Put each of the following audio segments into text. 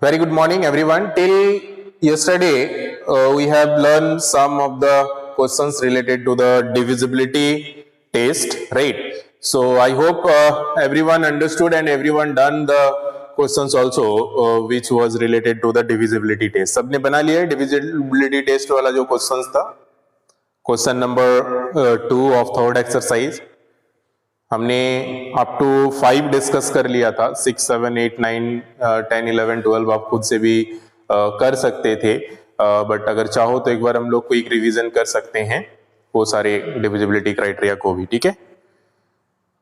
Very good morning, everyone. Till yesterday, we have learned some of the questions related to the divisibility test, right? So I hope everyone understood and everyone done the questions also, which was related to the divisibility test. सबने बना लिया है divisibility test वाला जो questions था? Question number 2 of third exercise. हमने up to 5 discuss कर लिया था. 6, 7, 8, 9, 10, 11, 12 आप खुद से भी कर सकते थे, बट अगर चाहो तो एक बार हम लोग क्विक रिवीजन कर सकते हैं वो सारे डिविजिबिलिटी क्राइटेरिया को भी. ठीक है,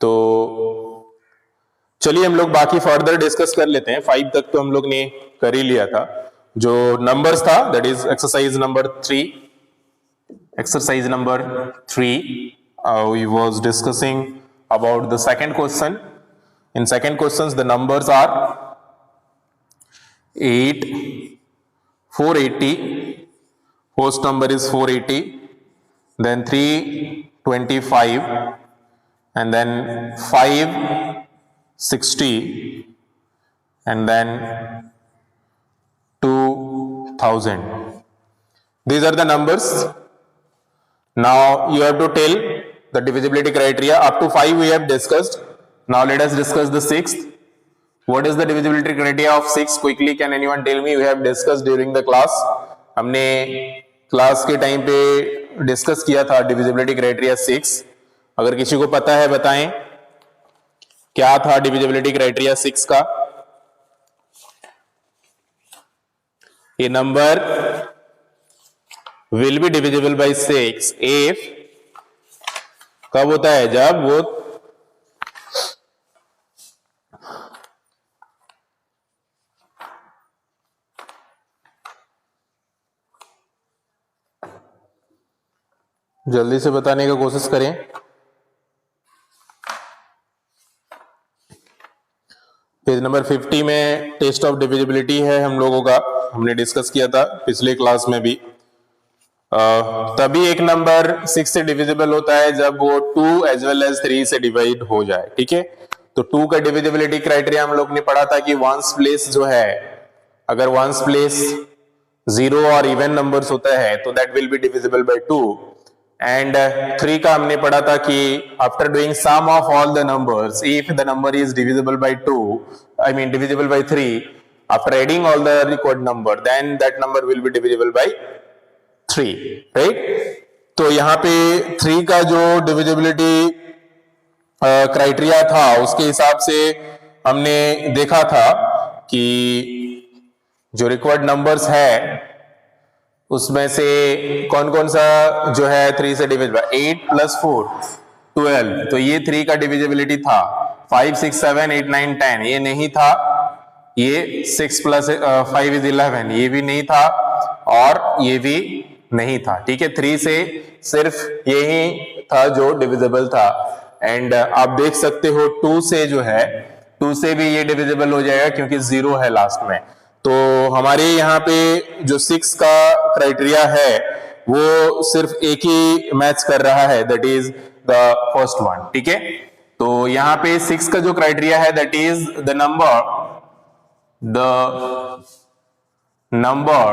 तो चलिए हम लोग बाकी फर्दर डिस्कस कर लेते हैं. 5 तक तो हम लोग ने कर ही लिया था. जो नंबर्स था, that is exercise number 3. Exercise number 3 we was discussing about the second question. In second questions the numbers are 8, 480, host number is 480, then 325, and then 560, and then 2000. These are the numbers. Now you have to tell the divisibility criteria. Up to 5 we have discussed. Now let us discuss the 6th. What is the divisibility criteria of 6? Quickly, can anyone tell me? We have discussed during the class. हमने class के time पे discuss किया था divisibility criteria 6. अगर किसी को पता है बताएं क्या था divisibility criteria 6 का. ये number will be divisible by 6 if कब होता है? जब वो जल्दी से बताने का कोशिश करें. पेज नंबर 50 में टेस्ट ऑफ डिविजिबिलिटी है हम लोगों का. हमने डिस्कस किया था पिछले क्लास में भी. तभी एक नंबर 6 से डिविजिबल होता है जब वो 2 एज वेल एज 3 से डिवाइड हो जाए. ठीक है, तो 2 का डिविजिबिलिटी क्राइटेरिया हम लोग ने पढ़ा था कि वंस प्लेस जो है, अगर वंस प्लेस 0 और इवन नंबर्स होता है तो that will be divisible by 2. And 3 का हमने पढ़ा था कि after doing sum of all the numbers, if the number is divisible by 2, I mean divisible by 3, after adding all the record number, then that number will be divisible by 3, right? तो यहाँ पे 3 का जो divisibility criteria था उसके हिसाब से हमने देखा था कि जो रिक्वायर्ड नंबर्स है उसमें से कौन कौन सा जो है 3 से डिविजिबल. 8 + 4 12, तो ये 3 का डिविजिबिलिटी था. 5, 6, 7, 8, 9, 10 ये नहीं था. ये 6 + 5 = 11 ये भी नहीं था, और ये भी नहीं था. ठीक है, 3 से सिर्फ यही था जो डिविजिबल था. एंड आप देख सकते हो 2 से जो है, 2 से भी ये डिविजिबल हो जाएगा क्योंकि 0 है लास्ट में. तो हमारे यहाँ पे जो 6 का क्राइटेरिया है वो सिर्फ एक ही मैच कर रहा है, that is the first one. ठीक है, तो यहाँ पे 6 का जो क्राइटेरिया है that is the number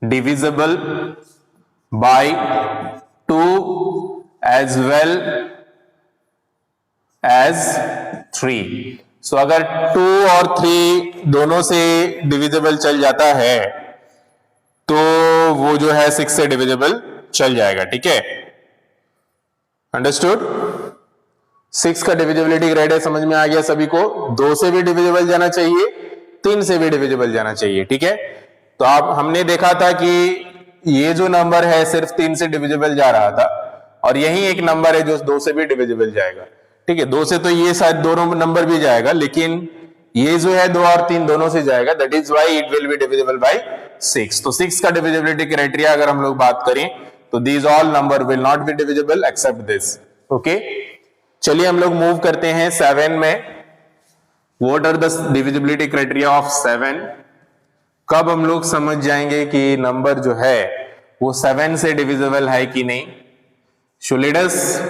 divisible by 2 as well as 3. So अगर 2 और 3 दोनों से डिविजिबल चल जाता है तो वो जो है 6 से डिविजिबल चल जाएगा. ठीक है, अंडरस्टूड? 6 का डिविजिबिलिटी क्राइटेरिया समझ में आ गया सभी को. 2 से भी डिविजिबल जाना चाहिए, 3 से भी डिविजिबल जाना चाहिए. ठीक है, तो आप हमने देखा था कि ये जो नंबर है सिर्फ 3 से डिविजिबल जा रहा था, और यही एक नंबर है जो 2 से भी डिविजिबल जाएगा. ठीक है, 2 से तो ये शायद दोनों नंबर भी जाएगा, लेकिन ये जो है 2 और 3 दोनों से जाएगा. That is why it will be divisible bye 6. तो 6 का डिविजिबिलिटी क्राइटेरिया अगर हम लोग बात करें तो these all number will not be divisible except this. Okay, चलिए हम लोग मूव करते हैं 7 में. What are the divisibility criteria of 7? कब हम लोग समझ जाएंगे कि नंबर जो है वो 7 से डिविजिबल है कि नहीं? So let us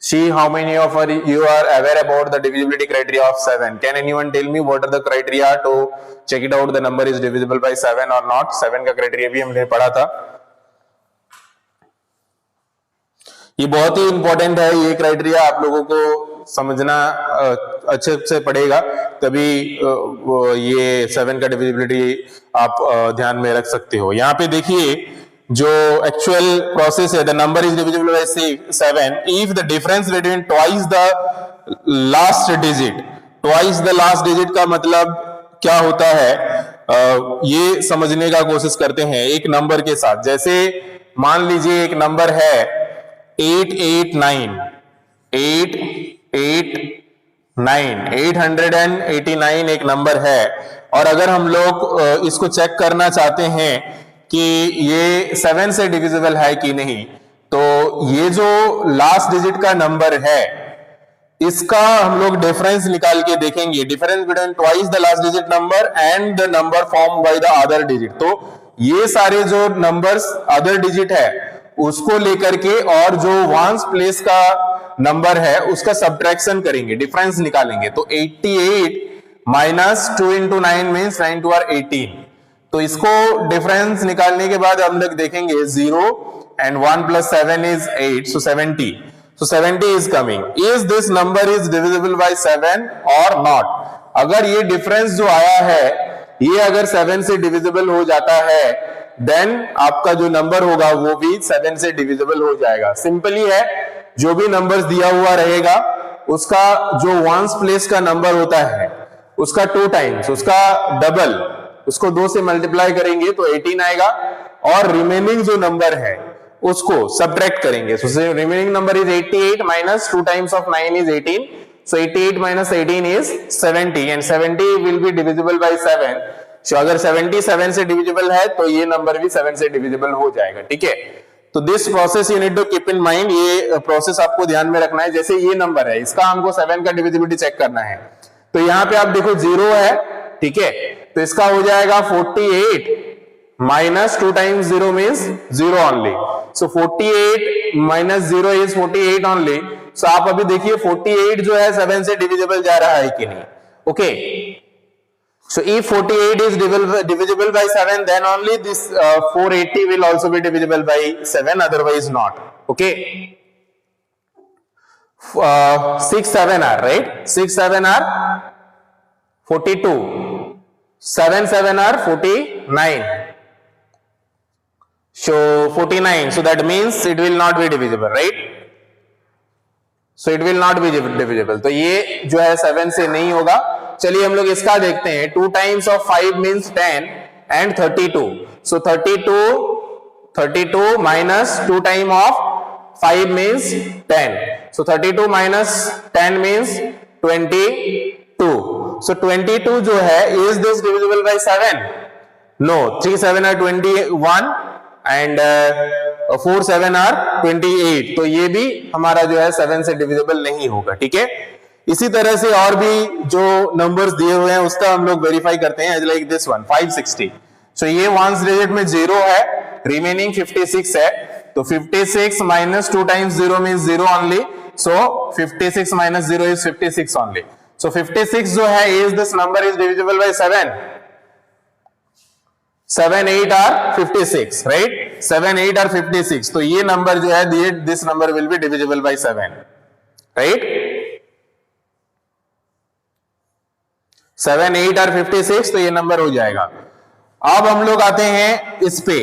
See how many of you are aware about the divisibility criteria of 7. Can anyone tell me what are the criteria to check it out the number is divisible by 7 or not? 7 का criteria भी हमने पढ़ा था. ये बहुत ही important है, ये criteria आप लोगों को समझना अच्छे से पड़ेगा, तभी ये 7 का डिविजिबिलिटी आप ध्यान में रख सकते हो. यहाँ पे देखिए जो एक्चुअल प्रोसेस है, the number is divisible by 7 if the difference between twice the last digit. Twice the last digit का मतलब क्या होता है, ये समझने का कोशिश करते हैं एक नंबर के साथ. जैसे मान लीजिए एक नंबर है 889 एक नंबर है, और अगर हम लोग इसको चेक करना चाहते हैं कि ये 7 से डिविजिबल है कि नहीं, तो ये जो लास्ट डिजिट का नंबर है इसका हम लोग डिफरेंस निकाल के देखेंगे. Difference between twice the last digit number and the number form by the other digit. तो ये सारे जो नंबर्स अदर डिजिट है उसको लेकर के और जो वंस प्लेस का नंबर है उसका सब्ट्रैक्शन करेंगे, डिफरेंस निकालेंगे. तो 88 माइनस 2 into 9 मीन्स 9 2 are 18. तो इसको डिफरेंस निकालने के बाद हम लोग देखेंगे 0 and 1 plus 7 is 8, so 70. So 70 is coming. Is this number is divisible by 7 or not? अगर ये डिफरेंस जो आया है ये अगर 7 से डिविजिबल हो जाता है, देन आपका जो नंबर होगा वो भी 7 से डिविजिबल हो जाएगा. सिंपली है, जो भी नंबर्स दिया हुआ रहेगा उसका जो वंस प्लेस का नंबर होता है उसका 2 टाइम्स, उसका डबल, उसको 2 से मल्टीप्लाई करेंगे तो 18 आएगा, और रिमेनिंग जो नंबर है उसको सब्ट्रैक्ट करेंगे. सो remaining number is 88 minus 2 times of 9 is 18. So 88 minus 18 is 70 and 70 will be divisible by 7. So, अगर 77 से डिविजिबल है तो ये नंबर भी 7 से डिविजिबल हो जाएगा. ठीक है, तो this process you need to keep in mind. ये प्रोसेस आपको ध्यान में रखना है. जैसे ये नंबर है, इसका हमको 7 का डिविजिबिलिटी चेक करना है, तो यहाँ पे आप देखो 0 है. ठीक है, तो इसका हो जाएगा 48 minus 2 times 0 means 0 only. So 48 minus 0 is 48 only. So आप अभी देखिए 48 जो है 7 से डिविजिबल जा रहा है कि नहीं. Okay, so if 48 is divisible by 7, then only this 480 will also be divisible by 7, otherwise not. Okay, 6 7 are right, 6 7 are 42, 7 7 are 49, so 49, so that means it will not be divisible, right? So it will not be divisible. तो ये जो है 7 से नहीं होगा. चलिए हम लोग इसका देखते हैं. 2 times of 5 means 10 and 32. So 32 minus 2 time of 5 means 10. So 32 minus 10 means 22. So 22 जो है is this divisible by 7? No. 3 7 are 21 and 4 7 are 28. तो ये भी हमारा जो है 7 से डिविजिबल नहीं होगा. ठीक है, इसी तरह से और भी जो नंबर्स दिए हुए हैं उसका हम लोग वेरीफाई करते हैं. Like this one 560. सो ये वंस डिजिट में 0 है, रिमेनिंग 56 है. तो 56 minus 2 times 0 means 0 only. So 56 minus 0 is 56 only. So 56 जो है is this number is divisible by 7. 7 8 are 56, right? 7 8 are 56. तो ये नंबर जो है this number will be divisible by 7, right? 7 8 और 56, तो ये नंबर हो जाएगा. अब हम लोग आते हैं इस पे.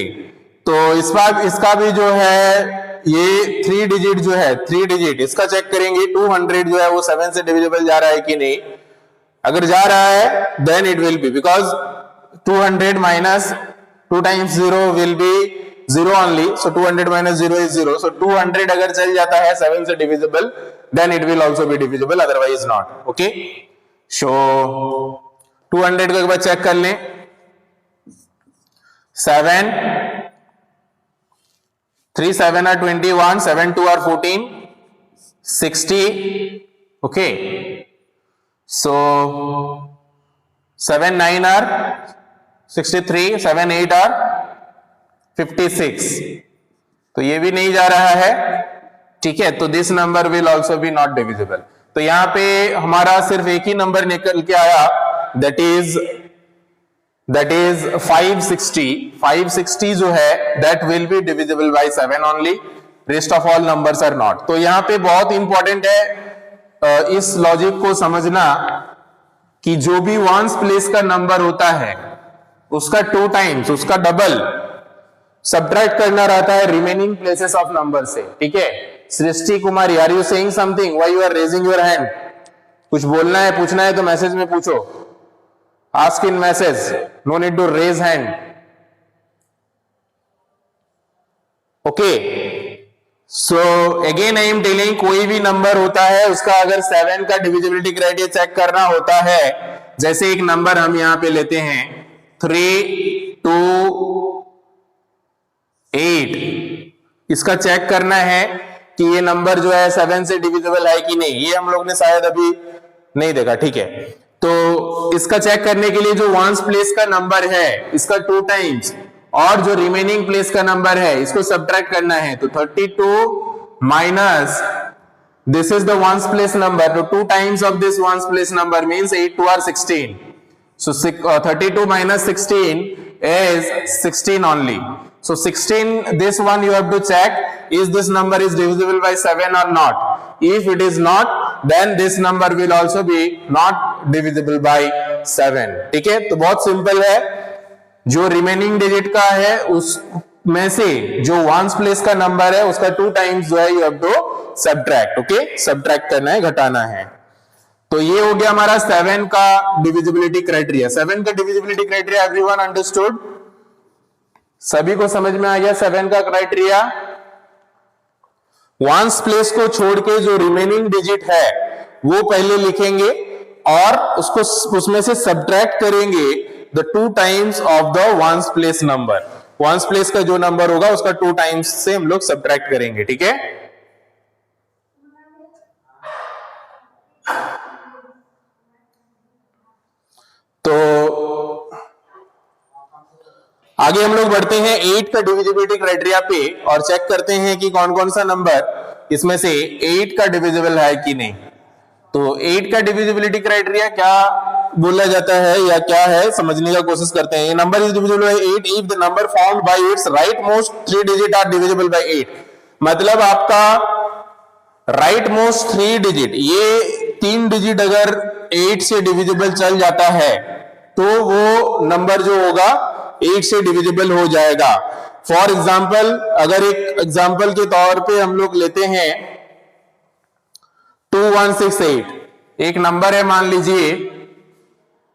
तो इस बार इसका भी जो है ये 3 डिजिट जो है 3 डिजिट इसका चेक करेंगे. 200 जो है वो 7 से डिविजिबल जा रहा है कि नहीं. अगर जा रहा है then it will be, because 200 minus 2 times 0 will be 0 only. So 200 minus 0 is 0. So 200 अगर चल जाता है 7 से divisible, then it will also be divisible, otherwise not. Okay, so 200 को एक बार चेक कर लें. 7 3 7 are 21, 7 2 are 14, 60. Okay, so 7 9 are 63, 7 8 are 56. तो ये भी नहीं जा रहा है. ठीक है, तो this number will also B not divisible. तो यहाँ पे हमारा सिर्फ एक ही नंबर निकल के आया, दैट इज 560। 560 जो है that will be divisible by 7 only, rest of all numbers are not. तो यहाँ पे बहुत इंपॉर्टेंट है इस लॉजिक को समझना कि जो भी वंस प्लेस का नंबर होता है उसका 2 टाइम्स, उसका डबल सब्ट्रैक्ट करना रहता है रिमेनिंग प्लेसेस ऑफ नंबर से। ठीक है, Srishti Kumari, are you saying something? Why you are raising your hand? कुछ बोलना है, पूछना है तो मैसेज में पूछो, ask in message, no need to raise hand. Okay, so again I am telling, कोई भी नंबर होता है उसका अगर 7 का डिविजिबिलिटी क्राइटेरिया चेक करना होता है, जैसे एक नंबर हम यहां पे लेते हैं 3 2 8, इसका चेक करना है कि ये नंबर जो है 7 से डिविजिबल है कि नहीं, ये हम लोग ने शायद अभी नहीं देखा। ठीक है, तो इसका चेक करने के लिए जो वंस प्लेस का नंबर है इसका 2 टाइम्स और जो रिमेनिंग प्लेस का नंबर है इसको सब्ट्रैक्ट करना है। तो 32 minus this is the ones place number, तो 2 times of this once place number means 8 2 are 16. So 32 minus 16 is 16 only. So 16, this one you have to check, is this number is divisible by 7 or not. If it is not, then this number will also be not divisible by 7. ठीक है, तो बहुत simple है, जो remaining digit का है उसमें से जो वंस प्लेस का नंबर है उसका 2 टाइम्स जो है you have to subtract. Okay, subtract करना है, घटाना है। तो ये हो गया हमारा 7 का डिविजिबिलिटी क्राइटेरिया। 7 का डिविजिबिलिटी क्राइटेरिया एवरीवन अंडरस्टूड? सभी को समझ में आ गया 7 का क्राइटेरिया? वंस प्लेस को छोड़ के जो रिमेनिंग डिजिट है वो पहले लिखेंगे और उसको उसमें से सब्ट्रैक्ट करेंगे the 2 times of the ones place number. Ones place का जो नंबर होगा उसका 2 टाइम्स से हम लोग सब्ट्रैक्ट करेंगे। ठीक है, तो आगे हम लोग बढ़ते हैं 8 का डिविजिबिलिटी क्राइटेरिया पे और चेक करते हैं कि कौन कौन सा नंबर इसमें से 8 का डिविजिबल है कि नहीं। तो 8 का डिविजिबिलिटी क्राइटेरिया क्या बोला जाता है या क्या है, समझने का कोशिश करते हैं। ये number is divisible by 8 if the number found by its right most 3 digit are divisible by 8। मतलब आपका राइट मोस्ट 3 डिजिट, ये 3 डिजिट अगर 8 से डिविजिबल चल जाता है तो वो नंबर जो होगा 8 से डिविजिबल हो जाएगा। फॉर एग्जाम्पल, अगर एक एग्जाम्पल के तौर पे हम लोग लेते हैं 2168, एक नंबर है मान लीजिए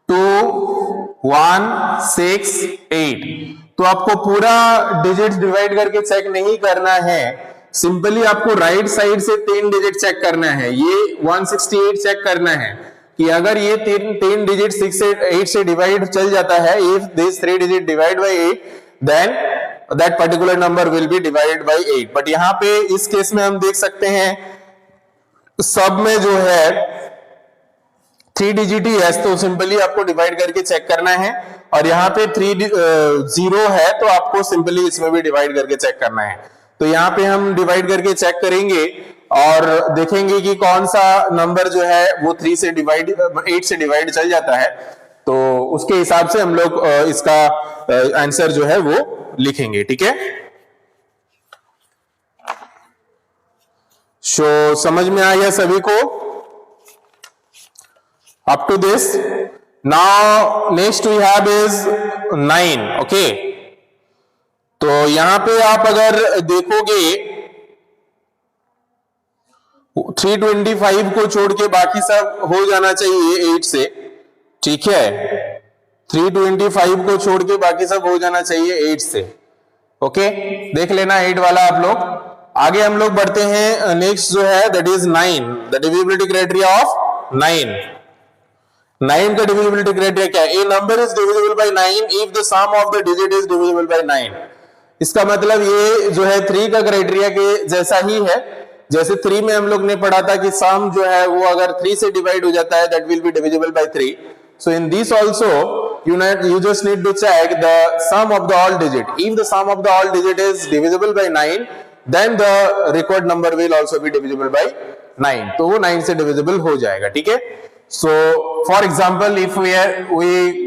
2168, तो आपको पूरा डिजिट डिवाइड करके चेक नहीं करना है, सिंपली आपको राइट साइड से 3 डिजिट चेक करना है। ये 168 चेक करना है कि अगर ये 3 डिजिट 6 से 8 से डिवाइड चल जाता है, if this 3 digit divide by 8 then that particular number will be divided by 8। But यहाँ पे इस केस में हम देख सकते हैं सब में जो है 3 डिजिट ही है, तो सिंपली आपको डिवाइड करके चेक करना है। और यहाँ पे 0 है तो आपको सिंपली इसमें भी डिवाइड करके चेक करना है। तो यहाँ पे हम डिवाइड करके चेक करेंगे और देखेंगे कि कौन सा नंबर जो है वो 8 से डिवाइड चल जाता है, तो उसके हिसाब से हम लोग इसका आंसर जो है वो लिखेंगे। ठीक है, सो समझ में आ गया सभी को up to this? Now next we have is 9। Okay, तो यहां पे आप अगर देखोगे 325 को छोड़ के बाकी सब हो जाना चाहिए 8 से। ठीक है, 325 को छोड़ के बाकी सब हो जाना चाहिए 8 से। ओके, देख लेना 8 वाला आप लोग। आगे हम लोग बढ़ते हैं, नेक्स्ट जो है that is 9, the divisibility criteria of 9। 9 का डिविजिबिलिटी क्राइटेरिया क्या है? A number is divisible by 9 if the sum of the digit is divisible by 9। इसका मतलब ये जो है 3 का क्राइटेरिया के जैसा ही है। जैसे 3 में हम लोग ने पढ़ा था कि सम जो है वो अगर 3 से डिवाइड हो जाता है that will be divisible by 3। So in this also you just need to check the sum of the all digit. If the sum of the all digit is divisible by 9, then the required number will also be divisible by 9. तो वो 9 से divisible हो जाएगा, ठीक है. So for example, if we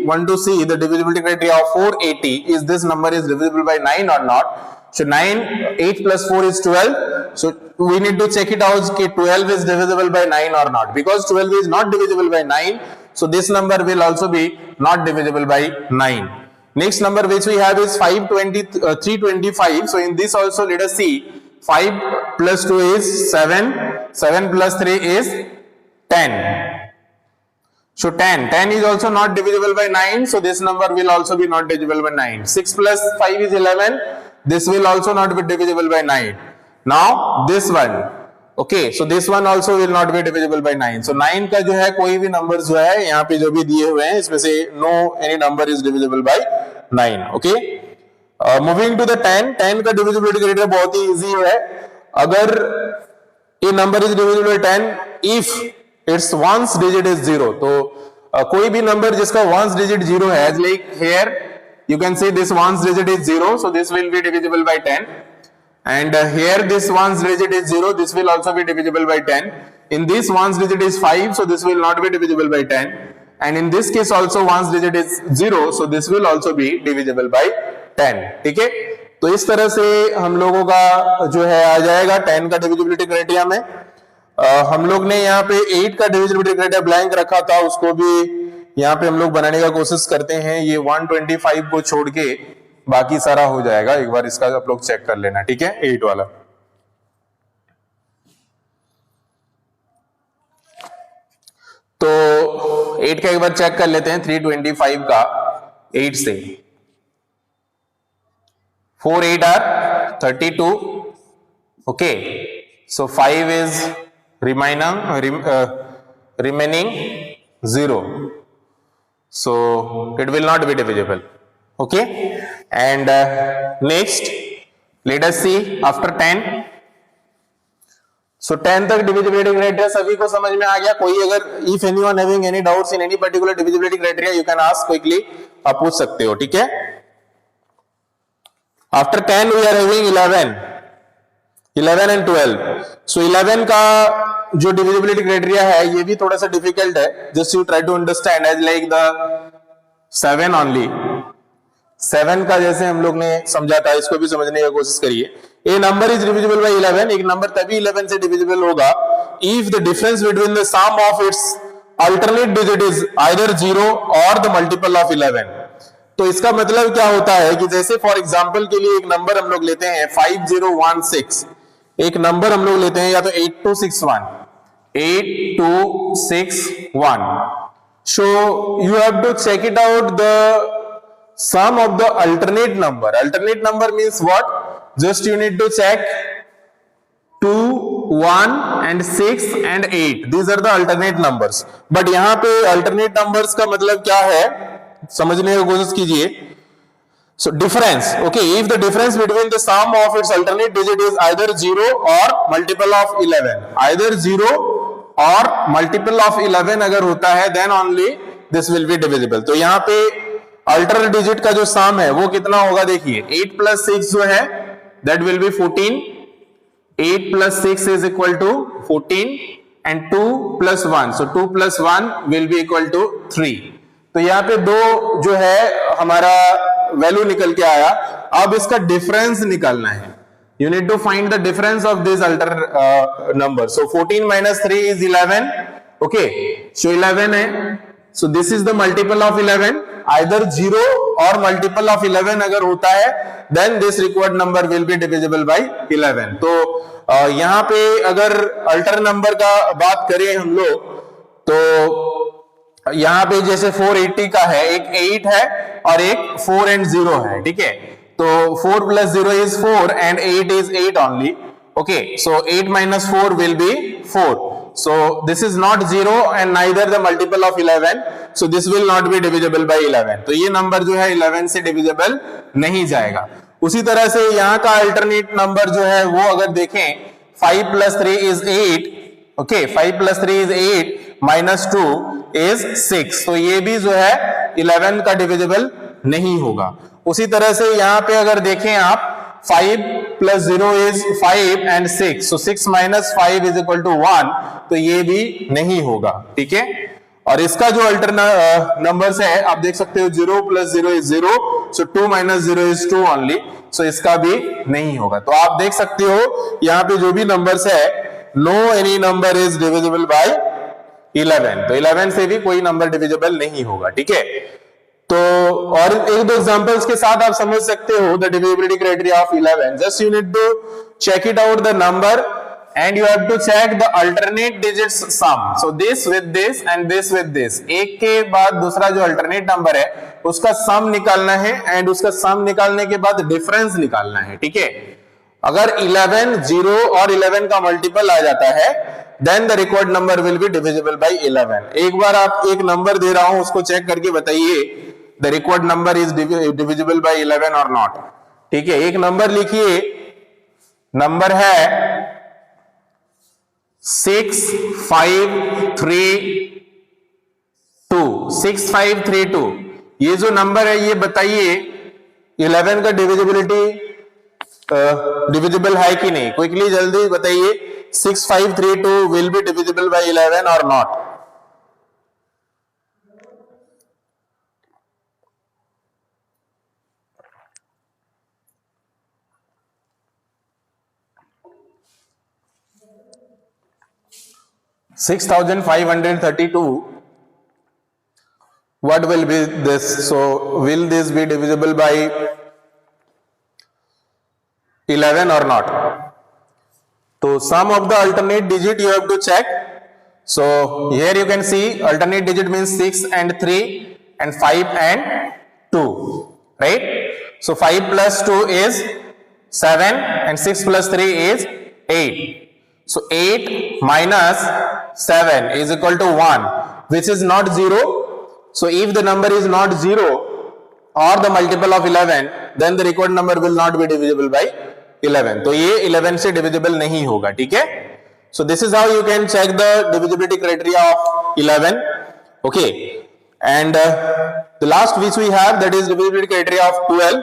want to see the divisibility criteria of 480, is this number is divisible by 9 or not? So 8 plus 4 is 12. So we need to check it out कि 12 is divisible by 9 or not. Because 12 is not divisible by 9, so this number will also be not divisible by 9. Next number which we have is 325. So in this also let us see, 5 plus 2 is 7, 7 plus 3 is 10. So 10 is also not divisible by 9, so this number will also be not divisible by 9. 6 plus 5 is 11, this will also not be divisible by 9. Now this one, okay, so this one also will not be divisible by 9. So 9 का जो है कोई भी number जो है यहाँ पे जो भी दिए हुए हैं इसमें से no any number is divisible by 9. Okay, moving to the 10 का divisibility criteria बहुत ही easy है. अगर a number is divisible by 10 if its ones digit is 0, तो कोई भी नंबर जिसका ones digit 0 है, like here you can see this ones digit is 0, so this will be divisible by 10, and here this ones digit is 0, this will also be divisible by 10. In this ones digit is 5, so this will not be divisible by 10, and in this case also ones digit is 0, so this will also be divisible by 10. ठीक है, तो इस तरह से हम लोगों का जो है आ जाएगा 10 का डिविजिबिलिटी क्राइटेरिया में. हम लोग ने यहाँ पे 8 का डिविजिबिलिटी क्राइटेरिया ब्लैंक रखा था, उसको भी यहाँ पे हम लोग बनाने का कोशिश करते हैं. ये 125 को छोड़ के बाकी सारा हो जाएगा. एक बार इसका आप लोग चेक कर लेना, ठीक है, 8 वाला. तो 8 का एक बार चेक कर लेते हैं. 325 का 8 से 4 8 are 32. Okay, so 5 is remaining 0, so it will not be divisible. Okay, and next let us see after 10. So 10 तक divisibility criteria सभी को समझ में आ गया. कोई अगर if anyone having any doubts in any particular divisibility criteria, you can ask quickly, आप पूछ सकते हो, ठीक है. After 10 we are having 11 and 12. So 11 का जो divisibility criteria है ये भी थोड़ा सा difficult है. Just you try to understand as like the 7 only. 7 का जैसे हम लोग ने समझा था, इसको भी समझने की कोशिश करिए. A number is divisible by 11. एक नंबर तभी 11 से divisible होगा if the difference between the sum of its alternate digit is either 0 or the multiple of 11. तो इसका मतलब क्या होता है कि जैसे फॉर एग्जांपल के लिए एक नंबर हम लोग लेते हैं 5016, एक नंबर हम लोग लेते हैं या तो 8261. So you have to check it out the sum of the alternate number. Alternate number means what? Just you need to check 2, 1 and 6 and 8. These are the alternate numbers. But यहाँ पे alternate numbers का मतलब क्या है समझने की कोशिश कीजिए. So difference, okay, if the difference between the sum of its alternate digit is either 0 or multiple of 11, either 0 or multiple of 11 अगर होता है then only this will be divisible. तो यहाँ पे alternate digit का जो sum है वो कितना होगा देखिए. 8 plus 6 जो है that will be 14. 8 plus 6 is equal to 14 and 2 plus 1, so 2 plus 1 will be equal to 3. तो यहाँ पे 2 जो है हमारा वैल्यू निकल के आया. अब इसका डिफरेंस निकालना है. You need to find the difference of this number. So 14 minus 3 is 11. Okay, so 11 है. So this is the multiple of 11. Either 0 or multiple of 11 अगर होता है then this required number will be divisible by 11. तो यहाँ पे अगर alter number का बात करें हम लोग तो यहाँ पे जैसे 480 का है, एक 8 है और एक 4 and 0 है, ठीक है. तो 4 plus 0 is 4 and 8 is 8 only. Okay, so 8 minus 4 will be 4. So this is not 0 and neither the multiple of 11. So this will not be divisible by 11. तो ये नंबर जो है 11 से divisible नहीं जाएगा. उसी तरह से यहाँ का अल्टरनेट नंबर जो है वो अगर देखें 5 plus 3 is 8. Okay, 5 plus 3 is 8 minus 2 is 6. तो ये भी जो है 11 का डिविजिबल नहीं होगा. उसी तरह से यहाँ पे अगर देखें आप 5 plus 0 is 5 and 6, so 6 minus 5 is equal to 1, तो ये भी नहीं होगा, ठीक है। और इसका जो अल्टरनेट नंबर्स है आप देख सकते हो 0 plus 0 is 0, so 2 minus 0 is 2 only, so इसका भी नहीं होगा। तो आप देख सकते हो यहाँ पे जो भी नंबर्स है no any number is divisible by 11, तो 11 से भी कोई नंबर डिविजिबल नहीं होगा, ठीक है। तो और एक दो एग्जांपल्स के साथ आप समझ सकते हो the divisibility criteria of 11। Just you need to check it out the number and you have to check the alternate digits sum, so this with this and this with this, एक के बाद दूसरा जो अल्टरनेट नंबर है उसका सम निकालना है and उसका सम निकालने के बाद डिफरेंस निकालना है, ठीक है। अगर 11 0 और 11 का मल्टीपल आ जाता है then the required number will be divisible by 11। एक बार आप एक नंबर दे रहा हूं उसको चेक करके बताइए the required number is divisible by 11 और नॉट, ठीक है। एक नंबर लिखिए, नंबर है 6532। ये जो नंबर है ये बताइए 11 का डिविजिबल है कि नहीं, क्विकली जल्दी बताइए 6532 विल बी डिविजिबल बाय 11 और not. $6,532, what will be this? So will this be divisible by 11 or not? So sum of the alternate digit you have to check. So here you can see alternate digit means 6 and 3 and 5 and 2, right? So 5 plus 2 is 7 and 6 plus 3 is 8. So 8 minus 7 is equal to 1, which is not 0. So if the number is not 0 or the multiple of 11, then the required number will not be divisible by 11. तो ये 11 से divisible नहीं होगा, ठीक है। So this is how you can check the divisibility criteria of 11. Okay, and the last which we have, that is divisibility criteria of 12.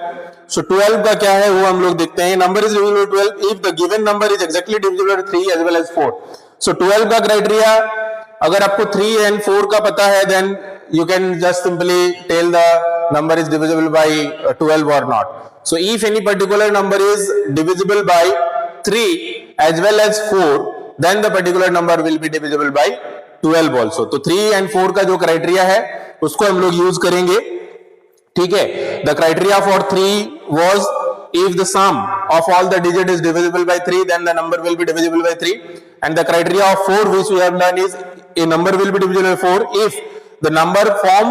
So 12 का क्या है वो हम लोग देखते हैं। Number is divisible 12 if the given number is exactly divisible by 3 as well as 4. So 12 का criteria, अगर आपको 3 and 4 का पता है then you can just simply tell the number is divisible by 12 or not. So if any particular number is divisible by 3 as well as 4, then the particular number will be divisible by 12 also. तो 3 and 4 का जो criteria है उसको हम लोग use करेंगे, ठीक है। The criteria for 3 was if the sum of all the digit is divisible by 3, then the number will be divisible by 3. And the criteria of 4 which we have done is a number will be divisible by 4 if the number form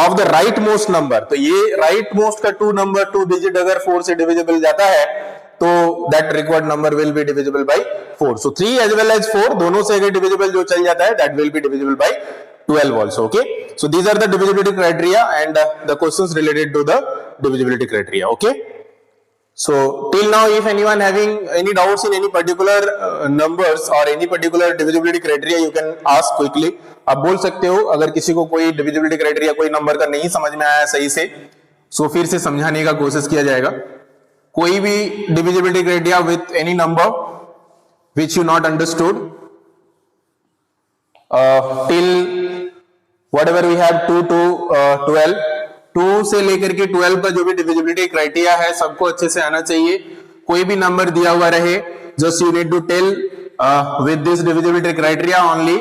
of the rightmost number, तो ये rightmost का 2 digit अगर 4 से divisible जाता है तो that required number will be divisible by 4. So 3 as well as 4 दोनों से अगर divisible जो चल जाता है that will be divisible by 12 also. Okay, so these are the divisibility criteria and the questions related to the divisibility criteria. Okay, so till now if anyone having any doubts in any particular numbers or any particular divisibility criteria, you can ask quickly. आप बोल सकते हो अगर किसी को कोई divisibility criteria कोई number का नहीं समझ में आया सही से, so फिर से समझाने का कोशिश किया जाएगा। कोई भी divisibility criteria with any number which you not understood till whatever we have 2 to 12, 2 से लेकर के 12 का जो भी डिविजिबिलिटी क्राइटेरिया है सबको अच्छे से आना चाहिए। कोई भी नंबर दिया हुआ रहे, just you need to tell with this divisibility criteria only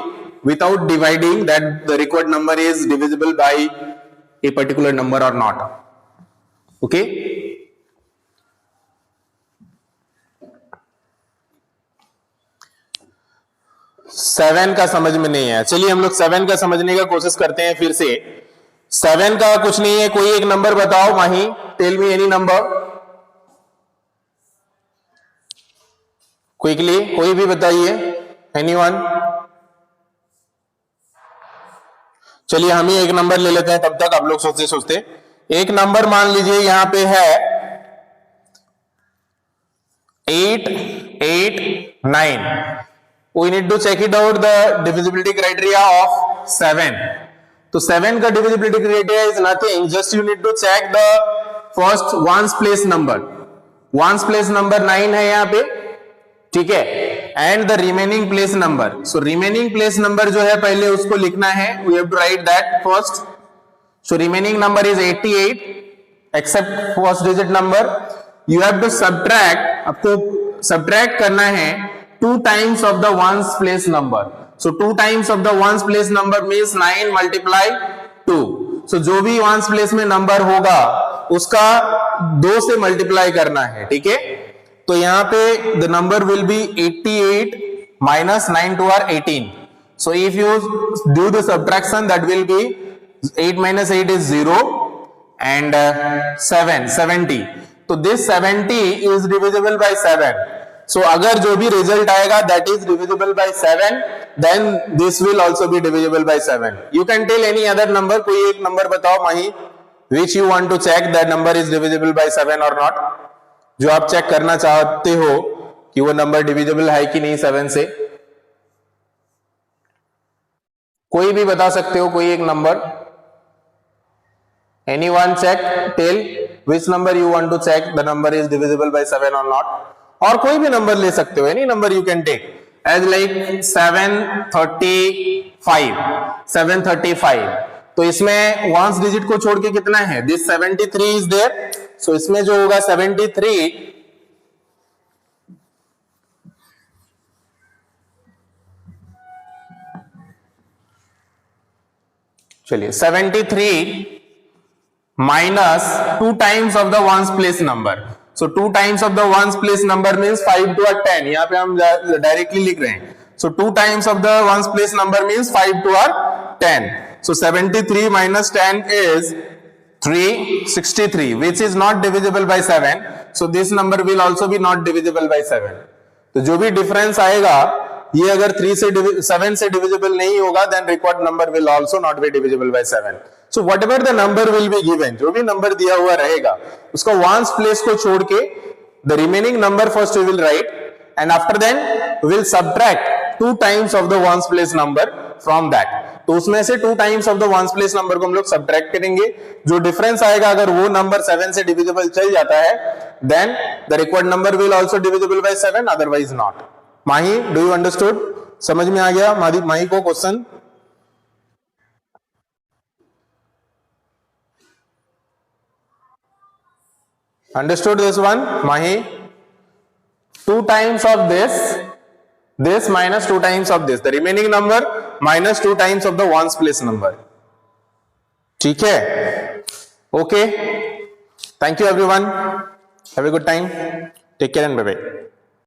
without dividing that the required number is divisible by a particular number और नॉट। ओके, 7 का समझ में नहीं है, चलिए हम लोग 7 का समझने का कोशिश करते हैं फिर से। 7 का कुछ नहीं है, कोई एक नंबर बताओ Mahi, tell me any number quickly, कोई भी बताइए, एनीवन। चलिए हम ही एक नंबर ले लेते हैं, तब तक आप लोग सोचते सोचते एक नंबर मान लीजिए यहां पे है 8 8 9। We need to check it out the divisibility criteria of 7. तो 7 का divisibility criteria is nothing, just you need to check the first ones place number. Ones place number 9 है यहाँ पे, ठीक है, and the remaining place number. So remaining place number जो है पहले उसको लिखना है, we have to write that first. So remaining number is 88 except first digit number. You have to subtract, आपको सब्ट्रैक्ट करना है 2 times of the ones place number. So 2 times of the ones place number means 9 multiply 2। सो जो भी ones place में number होगा उसका 2 से multiply करना है, ठीक है। तो यहां पे the number will B 88 minus 9 to are 18. So if you do the subtraction, that will be 8 minus 8 is 0 and 7 70. तो this 70 is divisible by 7. So अगर जो भी रिजल्ट आएगा that is divisible by 7, then this will also be divisible by 7. You can tell any other number, कोई एक number बताओ माही, which you want to check that number is divisible by 7 or not, जो आप check करना चाहते हो कि वो नंबर डिविजिबल है कि नहीं 7 से। कोई भी बता सकते हो, कोई एक number, anyone check, tell which number you want to check the number is divisible by 7 और नॉट। और कोई भी नंबर ले सकते हो, any number you can take as like 735। तो इसमें वंस डिजिट को छोड़ के कितना है, दिस 73 इज देयर। सो इसमें जो होगा 73, चलिए 73 minus 2 times of the ones place number. So 2 times of the ones place number means 5 to 10, यहां पे हम डायरेक्टली लिख रहे हैं। सो 2 times of the ones place number means 5 to 10. So 73 minus 10 is 363, which is not divisible by 7. So this number will also be not divisible by 7. तो जो भी difference आएगा, ये अगर 7 से डिविजिबल नहीं होगा, then required number will also not be divisible by 7. So whatever the number will be given, जो भी नंबर दिया हुआ रहेगा, उसका वंस प्लेस को छोड़ के the remaining number first we will write, and after then we will subtract 2 times of the ones place number from that. तो उसमें से 2 times of the ones place number को हम लोग subtract करेंगे। जो डिफरेंस आएगा, अगर वो नंबर 7 से डिविजिबल चल जाता है, then the required number will also divisible by 7, otherwise not. Mahi, do you understood? समझ में आ गया माही को question? Understood this one, Mahi? 2 times of this minus 2 times of this, the remaining number minus 2 times of the ones place number. ठीक है? Okay. Thank you everyone. Have a good time. Take care and bye bye.